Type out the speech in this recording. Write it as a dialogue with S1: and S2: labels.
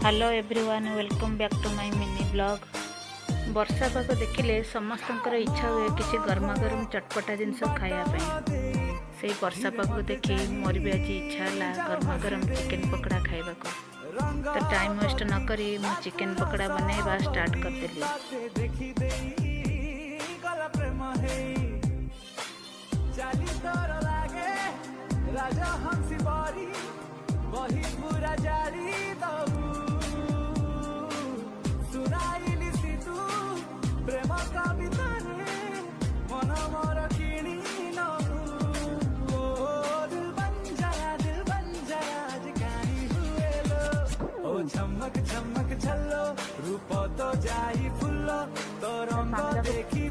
S1: Hello everyone, welcome back to my mini blog. वर्षा पाग देखिले समस्तंकर इच्छा हुए किसी गर्मा गर्म चटपटा जिनस खायापी। से वर्षा पाग देखी मोर भी आज इच्छा है गर्मा गर्म चिकेन पकड़ा खाइबा को। तो टाइम वेस्ट न करी मु चिकेन पकड़ा बनैबा स्टार्ट करदेली।
S2: झमक झमक झल्लो रूप तो जाई फुल्लो तो रंग देखी